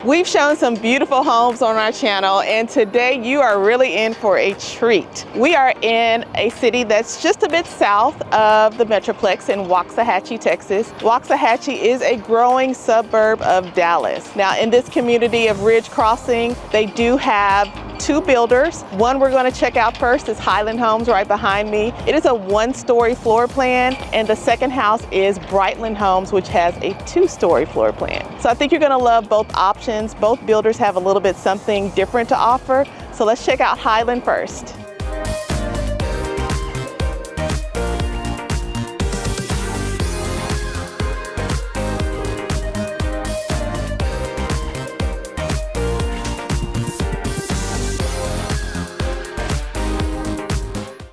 We've shown some beautiful homes on our channel, and today you are really in for a treat. We are in a city that's just a bit south of the Metroplex in Waxahachie, Texas. Waxahachie is a growing suburb of Dallas. Now, in this community of Ridge Crossing, they do have two builders. One we're going to check out first is Highland Homes right behind me. It is a one-story floor plan, and the second house is Brightland Homes, which has a two-story floor plan. So I think you're going to love both options. Both builders have a little bit something different to offer. So let's check out Highland first.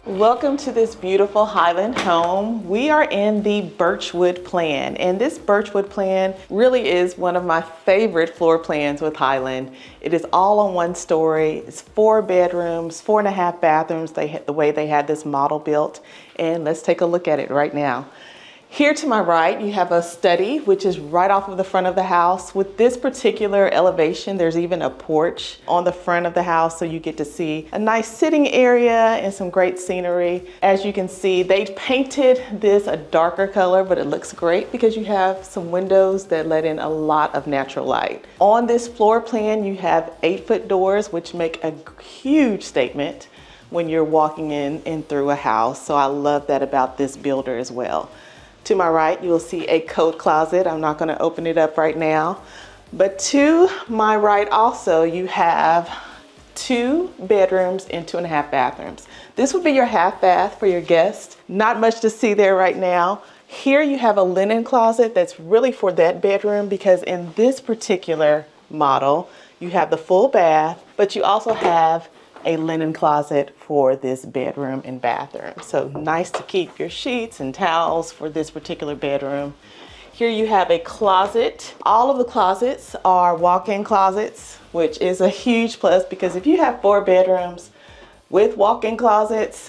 Welcome to this beautiful Highland home. We are in the Birchwood plan, and this Birchwood plan really is one of my favorite floor plans with Highland. It is all on one story. It's 4 bedrooms, 4.5 bathrooms. The way they had this model built, and let's take a look at it right now. Here to my right, you have a study, which is right off of the front of the house. With this particular elevation, there's even a porch on the front of the house, so you get to see a nice sitting area and some great scenery. As you can see, they painted this a darker color, but it looks great because you have some windows that let in a lot of natural light. On this floor plan, you have 8-foot doors, which make a huge statement when you're walking in through a house. So I love that about this builder as well. To my right, you will see a coat closet. I'm not going to open it up right now. But to my right also, you have 2 bedrooms and 2.5 bathrooms. This would be your half bath for your guests. Not much to see there right now. Here you have a linen closet that's really for that bedroom, because in this particular model, you have the full bath, but you also have a linen closet for this bedroom and bathroom. So nice to keep your sheets and towels for this particular bedroom. Here you have a closet. All of the closets are walk-in closets, which is a huge plus, because if you have 4 bedrooms with walk-in closets,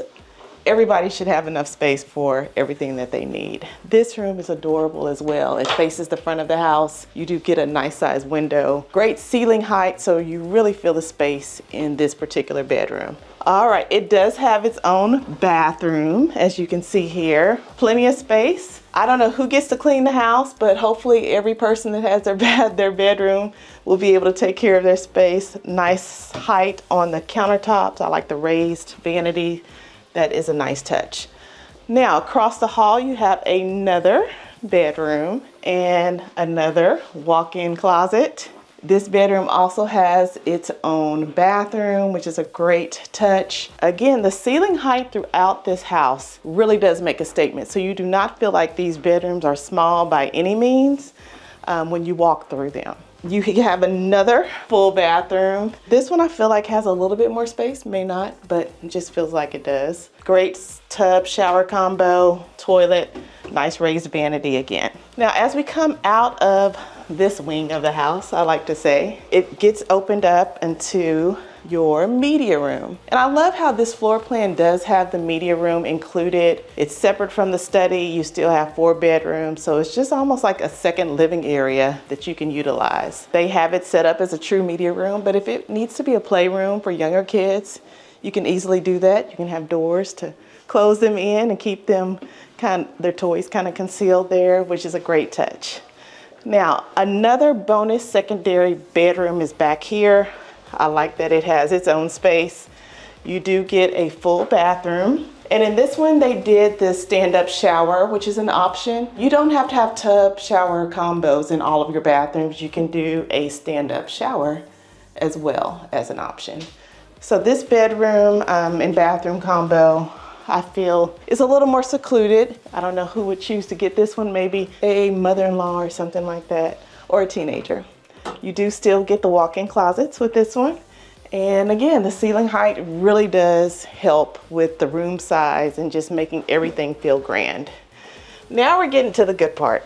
everybody should have enough space for everything that they need. This room is adorable as well. It faces the front of the house. You do get a nice sized window. Great ceiling height, so you really feel the space in this particular bedroom. All right, it does have its own bathroom, as you can see here. Plenty of space. I don't know who gets to clean the house, but hopefully every person that has their bedroom will be able to take care of their space. Nice height on the countertops. I like the raised vanity. That is a nice touch. Now, across the hall, you have another bedroom and another walk-in closet. This bedroom also has its own bathroom, which is a great touch. Again, the ceiling height throughout this house really does make a statement. So you do not feel like these bedrooms are small by any means when you walk through them. You have another full bathroom. This one I feel like has a little bit more space, may not, but it just feels like it does. Great tub, shower combo, toilet, nice raised vanity again. Now, as we come out of this wing of the house, I like to say, it gets opened up into your media room. And I love how this floor plan does have the media room included. It's separate from the study. You still have 4 bedrooms, so it's just almost like a second living area that you can utilize. They have it set up as a true media room, but if it needs to be a playroom for younger kids, you can easily do that. You can have doors to close them in and keep them their toys kind of concealed there, which is a great touch. Now, another bonus secondary bedroom is back here. I like that it has its own space. You do get a full bathroom. And in this one, they did the stand-up shower, which is an option. You don't have to have tub shower combos in all of your bathrooms. You can do a stand-up shower as well as an option. So this bedroom and bathroom combo, I feel, is a little more secluded. I don't know who would choose to get this one, maybe a mother-in-law or something like that, or a teenager. You do still get the walk-in closets with this one. And again, the ceiling height really does help with the room size and just making everything feel grand. Now we're getting to the good part,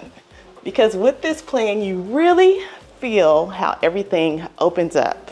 because with this plan, you really feel how everything opens up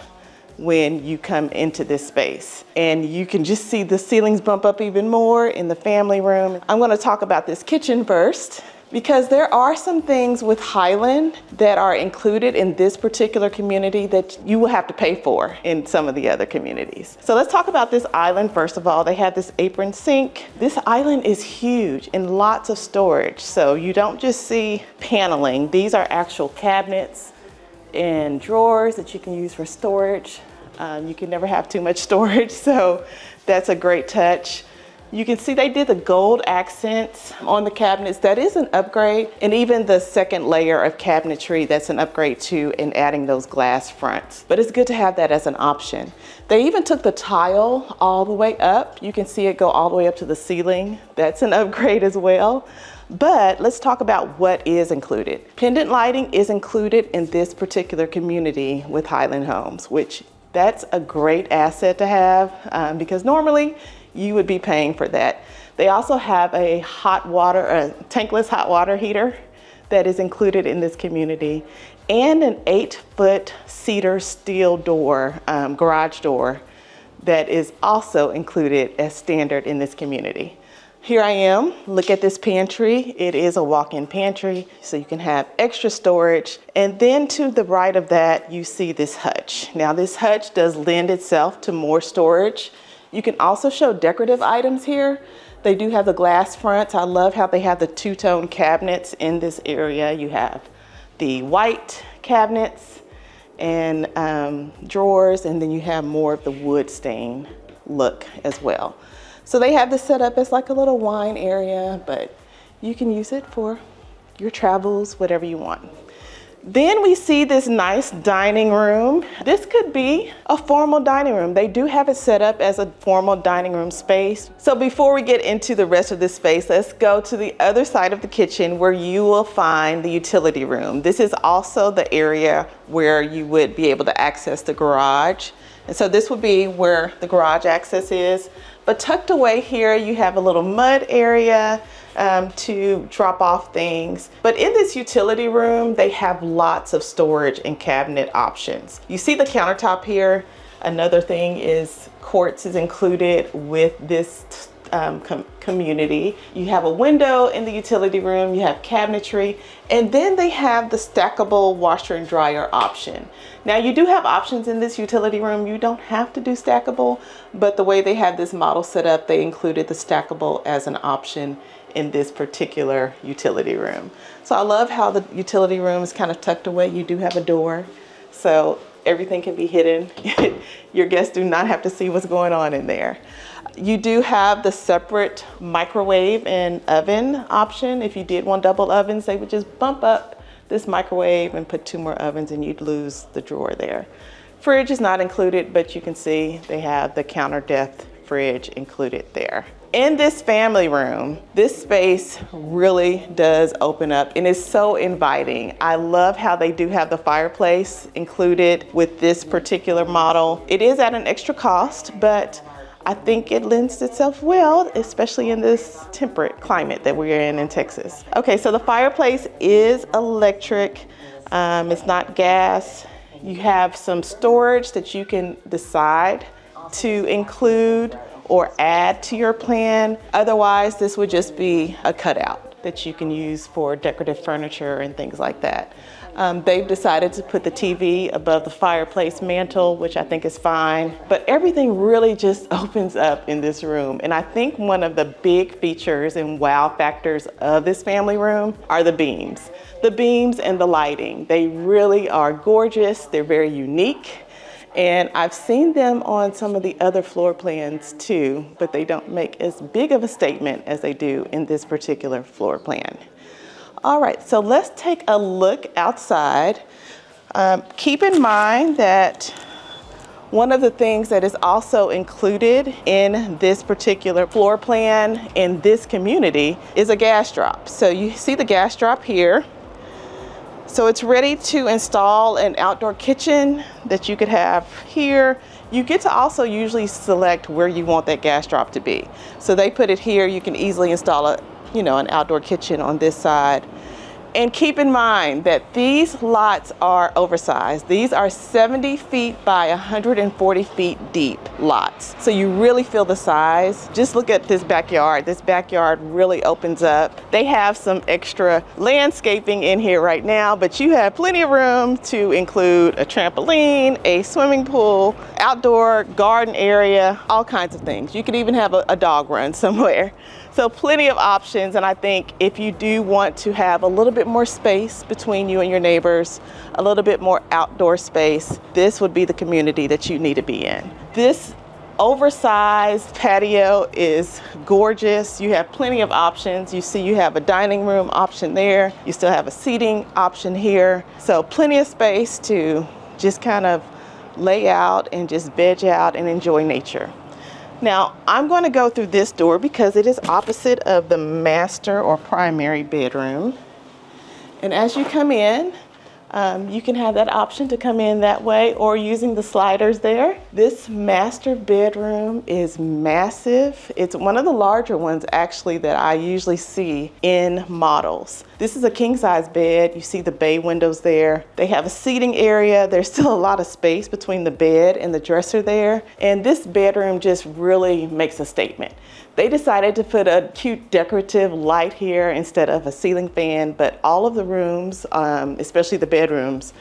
when you come into this space. And you can just see the ceilings bump up even more in the family room. I'm going to talk about this kitchen first. Because there are some things with Highland that are included in this particular community that you will have to pay for in some of the other communities. So let's talk about this island first of all. They have this apron sink. This island is huge and lots of storage. So you don't just see paneling. These are actual cabinets and drawers that you can use for storage. You can never have too much storage, so that's a great touch. You can see they did the gold accents on the cabinets. That is an upgrade. And even the second layer of cabinetry, that's an upgrade too, in adding those glass fronts. But it's good to have that as an option. They even took the tile all the way up. You can see it go all the way up to the ceiling. That's an upgrade as well. But let's talk about what is included. Pendant lighting is included in this particular community with Highland Homes, which that's a great asset to have because normally you would be paying for that. They also have a tankless hot water heater that is included in this community, and an 8-foot cedar steel door, garage door, that is also included as standard in this community. Here I am, look at this pantry. It is a walk-in pantry, so you can have extra storage. And then to the right of that, you see this hutch. Now this hutch does lend itself to more storage. You can also show decorative items here. They do have the glass fronts. I love how they have the two-tone cabinets in this area. You have the white cabinets and drawers, and then you have more of the wood stain look as well. So they have this set up as like a little wine area, but you can use it for your travels, whatever you want. Then we see this nice dining room. This could be a formal dining room. They do have it set up as a formal dining room space. So before we get into the rest of this space, let's go to the other side of the kitchen where you will find the utility room. This is also the area where you would be able to access the garage. And so this would be where the garage access is. But tucked away here, you have a little mud area to drop off things. But in this utility room, they have lots of storage and cabinet options. You see the countertop here. Another thing is quartz is included with this community. You have a window in the utility room, you have cabinetry, and then they have the stackable washer and dryer option. Now you do have options in this utility room. You don't have to do stackable, but the way they have this model set up, they included the stackable as an option in this particular utility room. So I love how the utility room is kind of tucked away. You do have a door, so everything can be hidden. Your guests do not have to see what's going on in there. You do have the separate microwave and oven option. If you did want double ovens, they would just bump up this microwave and put 2 more ovens and you'd lose the drawer there. Fridge is not included, but you can see they have the counter depth fridge included there. In this family room, this space really does open up and is so inviting. I love how they do have the fireplace included with this particular model. It is at an extra cost, but I think it lends itself well, especially in this temperate climate that we're in Texas. Okay, so the fireplace is electric. It's not gas. You have some storage that you can decide to include or add to your plan. Otherwise, this would just be a cutout that you can use for decorative furniture and things like that. They've decided to put the TV above the fireplace mantle, which I think is fine, but everything really just opens up in this room. And I think one of the big features and wow factors of this family room are the beams. The beams and the lighting. They really are gorgeous. They're very unique. And I've seen them on some of the other floor plans too, but they don't make as big of a statement as they do in this particular floor plan. All right, so let's take a look outside. Keep in mind that one of the things that is also included in this particular floor plan in this community is a gas drop. So you see the gas drop here. So it's ready to install an outdoor kitchen that you could have here. You get to also usually select where you want that gas drop to be. So they put it here. You can easily install an outdoor kitchen on this side. And keep in mind that these lots are oversized. These are 70 feet by 140 feet deep lots. So you really feel the size. Just look at this backyard. This backyard really opens up. They have some extra landscaping in here right now, but you have plenty of room to include a trampoline, a swimming pool, outdoor garden area, all kinds of things. You could even have a dog run somewhere. So plenty of options, and I think if you do want to have a little bit more space between you and your neighbors, a little bit more outdoor space, this would be the community that you need to be in. This oversized patio is gorgeous. You have plenty of options. You see you have a dining room option there. You still have a seating option here. So plenty of space to just kind of lay out and just veg out and enjoy nature. Now, I'm going to go through this door because it is opposite of the master or primary bedroom. And as you come in, you can have that option to come in that way or using the sliders there. This master bedroom is massive. It's one of the larger ones actually that I usually see in models. This is a king size bed. You see the bay windows there. They have a seating area. There's still a lot of space between the bed and the dresser there. And this bedroom just really makes a statement. They decided to put a cute decorative light here instead of a ceiling fan, but all of the rooms, especially the bedrooms,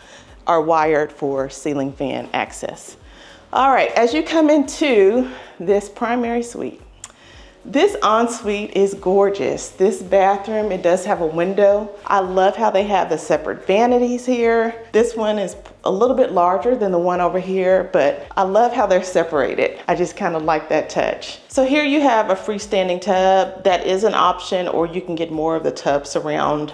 are wired for ceiling fan access. All right, as you come into this primary suite, this ensuite is gorgeous. This bathroom, it does have a window. I love how they have the separate vanities here. This one is a little bit larger than the one over here, but I love how they're separated. I just kind of like that touch. So here you have a freestanding tub. That is an option, or you can get more of the tub surround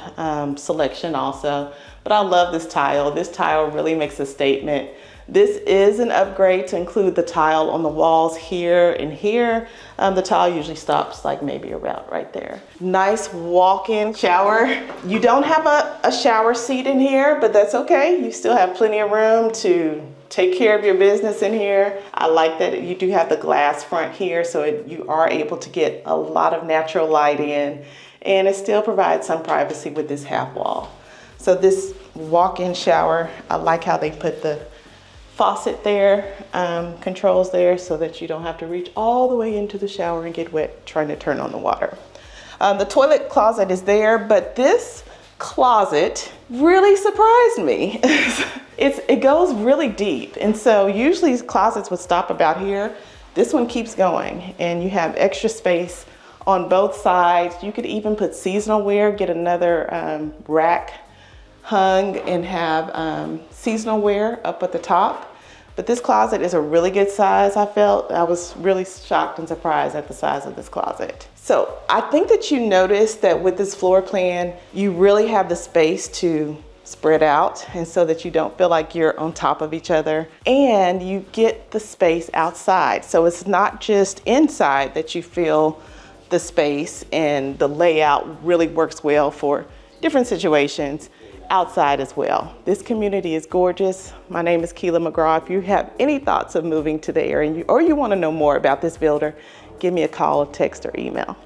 selection also. But I love this tile. This tile really makes a statement. This is an upgrade to include the tile on the walls here and here. The tile usually stops like maybe about right there. Nice walk-in shower. You don't have a shower seat in here, but that's okay. You still have plenty of room to take care of your business in here. I like that you do have the glass front here, so you are able to get a lot of natural light in, and it still provides some privacy with this half wall. So this walk-in shower, I like how they put the faucet there, controls there, so that you don't have to reach all the way into the shower and get wet trying to turn on the water. The toilet closet is there, but this closet really surprised me. It goes really deep, and so usually these closets would stop about here. This one keeps going, and you have extra space on both sides. You could even put seasonal wear, get another rack hung and have seasonal wear up at the top. But this closet is a really good size. I was really shocked and surprised at the size of this closet. So I think that you noticed that with this floor plan, you really have the space to spread out, and so that you don't feel like you're on top of each other, and you get the space outside. So it's not just inside that you feel the space, and the layout really works well for different situations. Outside as well. This community is gorgeous. My name is Keela McGraw. If you have any thoughts of moving to the area or you want to know more about this builder, give me a call, text, or email.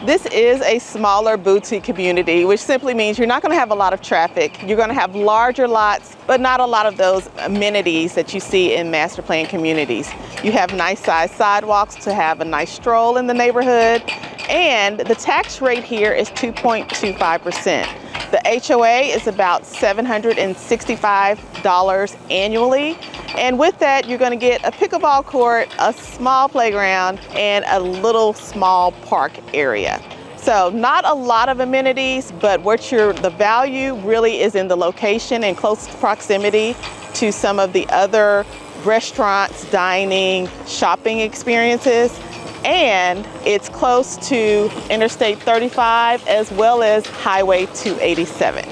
This is a smaller boutique community, which simply means you're not going to have a lot of traffic. You're going to have larger lots, but not a lot of those amenities that you see in master plan communities. You have nice sized sidewalks to have a nice stroll in the neighborhood, and the tax rate here is 2.25%. The HOA is about $765 annually. And with that, you're going to get a pickleball court, a small playground, and a little small park area. So not a lot of amenities, but the value really is in the location and close proximity to some of the other restaurants, dining, shopping experiences. And it's close to Interstate 35 as well as Highway 287.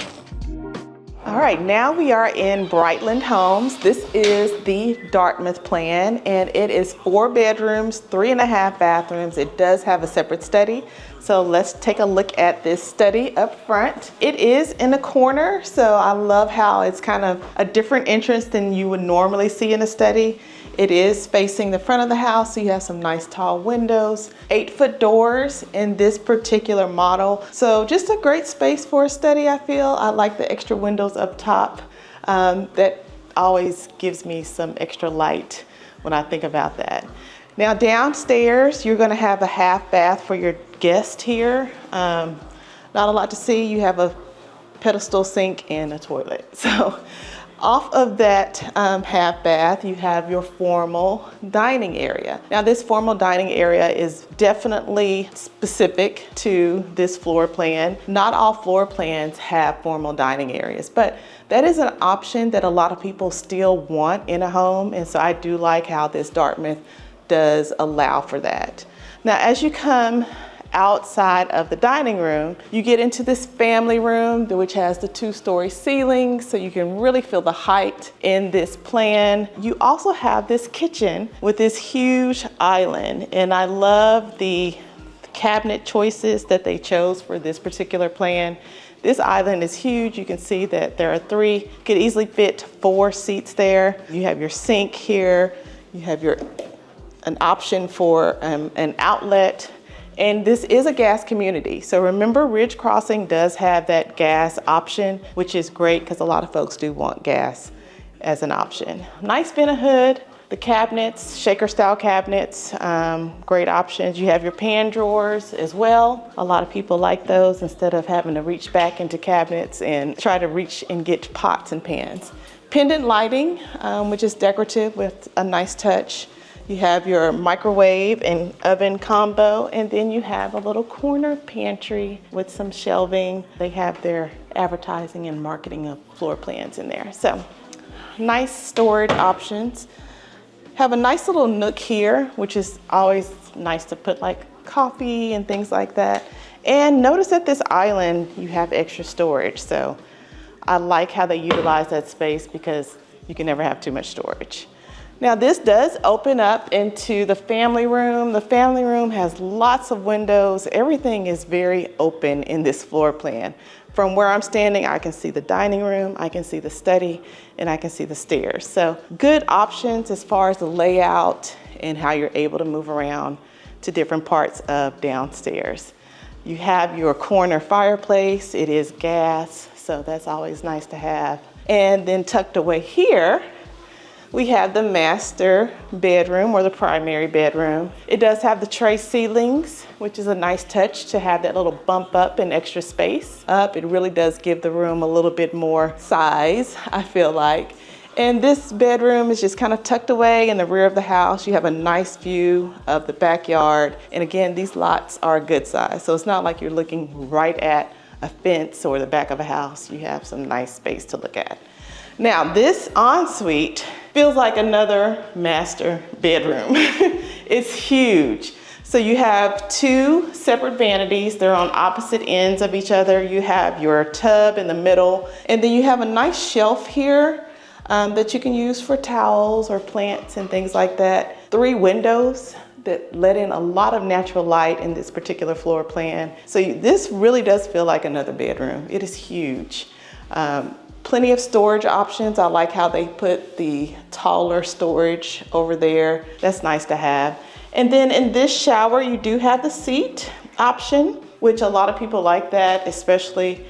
All right, now we are in Brightland Homes. This is the Dartmouth plan, and it is 4 bedrooms, 3.5 bathrooms. It does have a separate study. So let's take a look at this study up front. It is in a corner, so I love how it's kind of a different entrance than you would normally see in a study. It is facing the front of the house, so you have some nice tall windows, 8-foot doors in this particular model. So just a great space for a study, I feel. I like the extra windows up top. That always gives me some extra light when I think about that. Now downstairs, you're gonna have a half bath for your guest here. Not a lot to see. You have a pedestal sink and a toilet. So off of that half bath, you have your formal dining area. Now this formal dining area is definitely specific to this floor plan. Not all floor plans have formal dining areas, but that is an option that a lot of people still want in a home. And so I do like how this Dartmouth does allow for that. Now as you come outside of the dining room, you get into this family room, which has the 2-story ceiling, so you can really feel the height in this plan. You also have this kitchen with this huge island, and I love the cabinet choices that they chose for this particular plan. This island is huge. You can see that there are 3, could easily fit 4 seats there. You have your sink here. You have an option for an outlet. And this is a gas community. So remember, Ridge Crossing does have that gas option, which is great because a lot of folks do want gas as an option. Nice vent hood, the cabinets, shaker style cabinets, great options. You have your pan drawers as well. A lot of people like those instead of having to reach back into cabinets and try to reach and get pots and pans. Pendant lighting, which is decorative with a nice touch. You have your microwave and oven combo, and then you have a little corner pantry with some shelving. They have their advertising and marketing of floor plans in there. So nice storage options. Have a nice little nook here, which is always nice to put like coffee and things like that. And notice that this island, you have extra storage. So I like how they utilize that space because you can never have too much storage. Now this does open up into the family room. The family room has lots of windows. Everything is very open in this floor plan. From where I'm standing, I can see the dining room, I can see the study, and I can see the stairs. So good options as far as the layout and how you're able to move around to different parts of downstairs. You have your corner fireplace. It is gas, so that's always nice to have. And then tucked away here, we have the master bedroom or the primary bedroom. It does have the tray ceilings, which is a nice touch to have that little bump up and extra space up. It really does give the room a little bit more size, I feel like. And this bedroom is just kind of tucked away in the rear of the house. You have a nice view of the backyard. And again, these lots are a good size. So it's not like you're looking right at a fence or the back of a house. You have some nice space to look at. Now this ensuite feels like another master bedroom. It's huge. So you have 2 separate vanities. They're on opposite ends of each other. You have your tub in the middle, and then you have a nice shelf here that you can use for towels or plants and things like that. 3 windows that let in a lot of natural light in this particular floor plan. So this really does feel like another bedroom. It is huge. Plenty of storage options. I like how they put the taller storage over there. That's nice to have. And then in this shower, you do have the seat option, which a lot of people like that, especially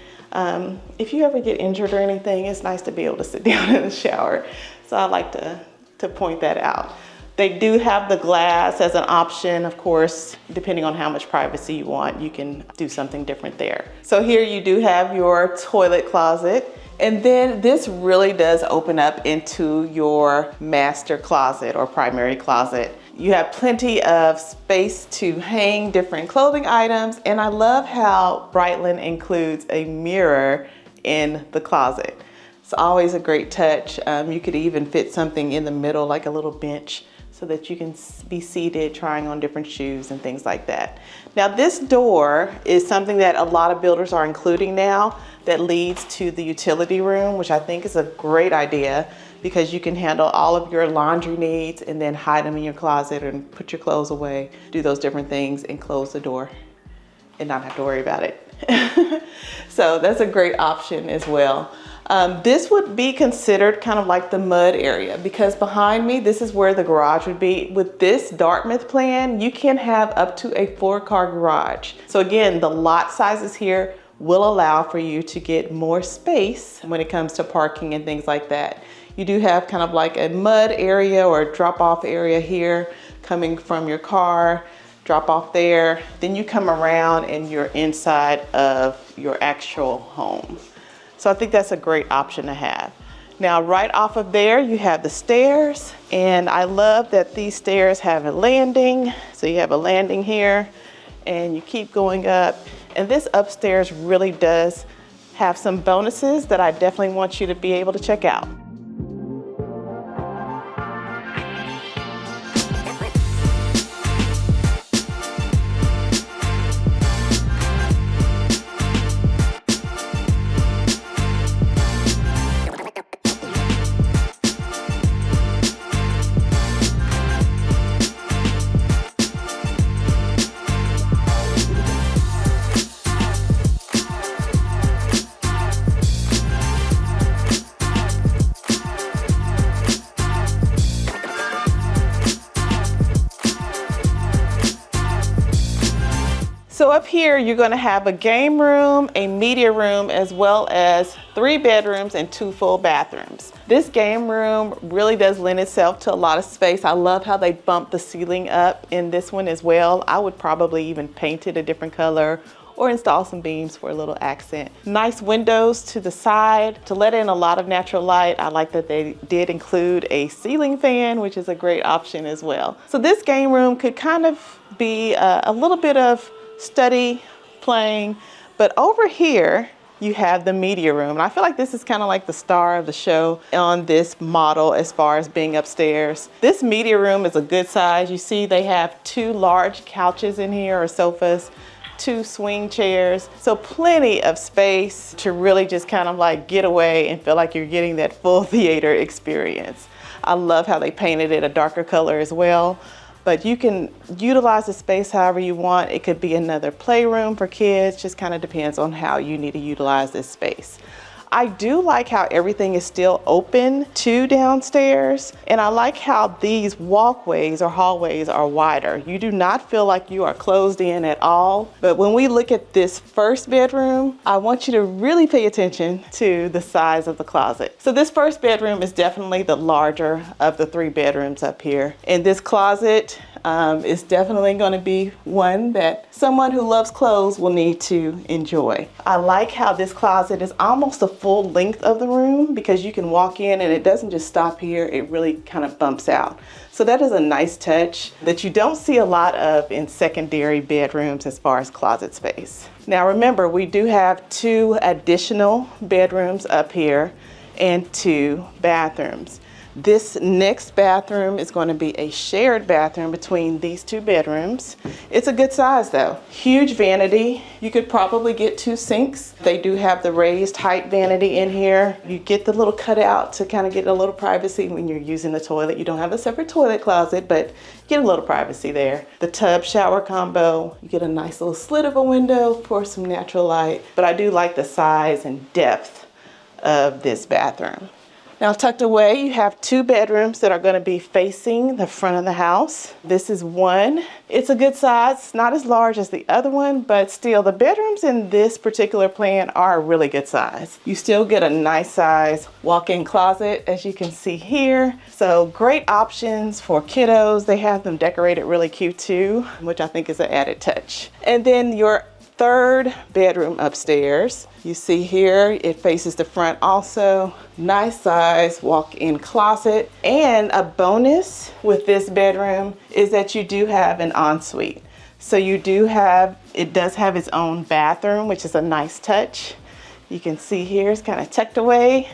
if you ever get injured or anything, it's nice to be able to sit down in the shower. So I like to point that out. They do have the glass as an option, of course, depending on how much privacy you want, you can do something different there. So here you do have your toilet closet. And then this really does open up into your master closet or primary closet. You have plenty of space to hang different clothing items, and I love how Brightland includes a mirror in the closet. It's always a great touch. You could even fit something in the middle, like a little bench, so that you can be seated trying on different shoes and things like that. Now this door is something that a lot of builders are including now that leads to the utility room, which I think is a great idea because you can handle all of your laundry needs and then hide them in your closet and put your clothes away, do those different things and close the door and not have to worry about it. So that's a great option as well. This would be considered kind of like the mud area because behind me, this is where the garage would be. With this Dartmouth plan, you can have up to a 4-car garage. So again, the lot sizes here will allow for you to get more space when it comes to parking and things like that. You do have kind of like a mud area or a drop-off area here coming from your car, drop off there. Then you come around and you're inside of your actual home. So I think that's a great option to have. Now, right off of there, you have the stairs, and I love that these stairs have a landing. So you have a landing here, and you keep going up. And this upstairs really does have some bonuses that I definitely want you to be able to check out. So up here, you're gonna have a game room, a media room, as well as 3 bedrooms and 2 full bathrooms. This game room really does lend itself to a lot of space. I love how they bump the ceiling up in this one as well. I would probably even paint it a different color or install some beams for a little accent. Nice windows to the side to let in a lot of natural light. I like that they did include a ceiling fan, which is a great option as well. So this game room could kind of be a little bit of study, playing, but over here you have the media room. And I feel like this is kind of like the star of the show on this model as far as being upstairs. This media room is a good size. You see they have 2 large couches in here or sofas, 2 swing chairs. So plenty of space to really just kind of like get away and feel like you're getting that full theater experience. I love how they painted it a darker color as well. But you can utilize the space however you want. It could be another playroom for kids, just kind of depends on how you need to utilize this space. I do like how everything is still open to downstairs, and I like how these walkways or hallways are wider. You do not feel like you are closed in at all. But when we look at this first bedroom, I want you to really pay attention to the size of the closet. So this first bedroom is definitely the larger of the 3 bedrooms up here. And this closet is definitely going to be one that someone who loves clothes will need to enjoy. I like how this closet is almost the full length of the room because you can walk in and it doesn't just stop here, it really kind of bumps out. So that is a nice touch that you don't see a lot of in secondary bedrooms as far as closet space. Now remember, we do have 2 additional bedrooms up here and 2 bathrooms. This next bathroom is going to be a shared bathroom between these 2 bedrooms. It's a good size though. Huge vanity. You could probably get 2 sinks. They do have the raised height vanity in here. You get the little cutout to kind of get a little privacy when you're using the toilet. You don't have a separate toilet closet, but get a little privacy there. The tub shower combo, you get a nice little slit of a window for some natural light. But I do like the size and depth of this bathroom. Now tucked away, you have 2 bedrooms that are going to be facing the front of the house. This is one. It's a good size, not as large as the other one, but still the bedrooms in this particular plan are a really good size. You still get a nice size walk-in closet, as you can see here. So great options for kiddos. They have them decorated really cute too, which I think is an added touch. And then your third bedroom upstairs. You see here, it faces the front also. Nice size walk-in closet. And a bonus with this bedroom is that you do have an ensuite. So it does have its own bathroom, which is a nice touch. You can see here, it's kind of tucked away.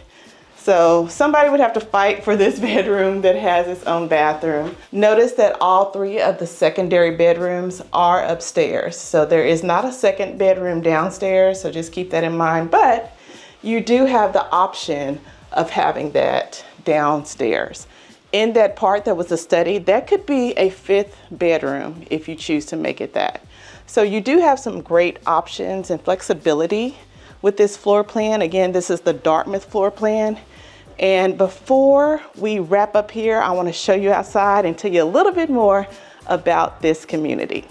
So somebody would have to fight for this bedroom that has its own bathroom. Notice that all 3 of the secondary bedrooms are upstairs. So there is not a second bedroom downstairs, so just keep that in mind. But you do have the option of having that downstairs. In that part that was a study, that could be a 5th bedroom if you choose to make it that. So you do have some great options and flexibility with this floor plan. Again, this is the Dartmouth floor plan. And before we wrap up here, I want to show you outside and tell you a little bit more about this community.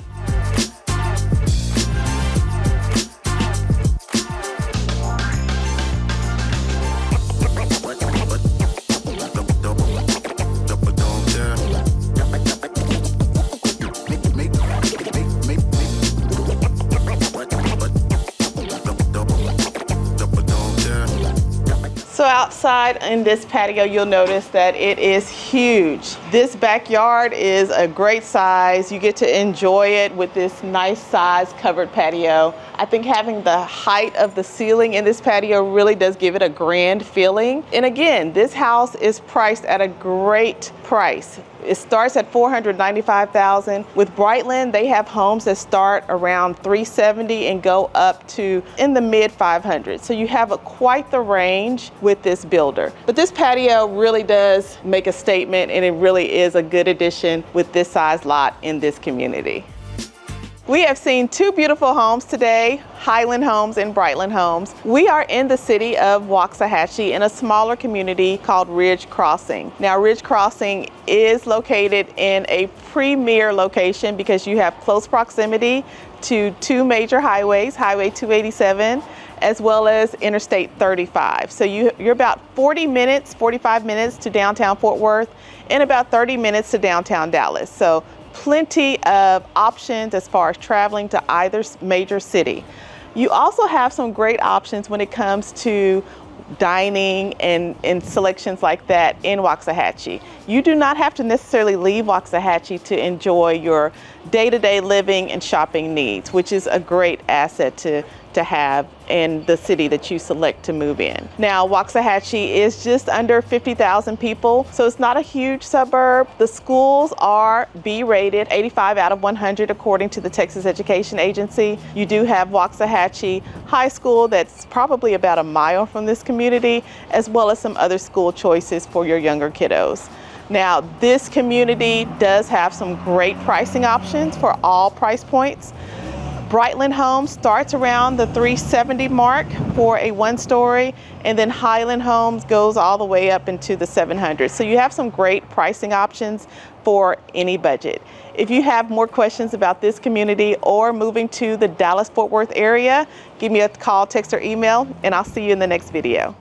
So outside in this patio, you'll notice that it is huge. This backyard is a great size. You get to enjoy it with this nice size covered patio. I think having the height of the ceiling in this patio really does give it a grand feeling. And again, this house is priced at a great price. It starts at $495,000. With Brightland, they have homes that start around $370,000 and go up to in the mid $500,000. So you have quite the range with this builder. But this patio really does make a statement, and it really is a good addition with this size lot in this community. We have seen 2 beautiful homes today, Highland Homes and Brightland Homes. We are in the city of Waxahachie in a smaller community called Ridge Crossing. Now, Ridge Crossing is located in a premier location because you have close proximity to 2 major highways, Highway 287, as well as Interstate 35. So you're about 45 minutes to downtown Fort Worth and about 30 minutes to downtown Dallas. So plenty of options as far as traveling to either major city. You also have some great options when it comes to dining and selections like that in Waxahachie. You do not have to necessarily leave Waxahachie to enjoy your day-to-day living and shopping needs, which is a great asset to have in the city that you select to move in. Now, Waxahachie is just under 50,000 people, so it's not a huge suburb. The schools are B-rated, 85 out of 100 according to the Texas Education Agency. You do have Waxahachie High School that's probably about a mile from this community, as well as some other school choices for your younger kiddos. Now, this community does have some great pricing options for all price points. Brightland Homes starts around the $370,000 mark for a 1-story, and then Highland Homes goes all the way up into the $700,000. So you have some great pricing options for any budget. If you have more questions about this community or moving to the Dallas-Fort Worth area, give me a call, text, or email, and I'll see you in the next video.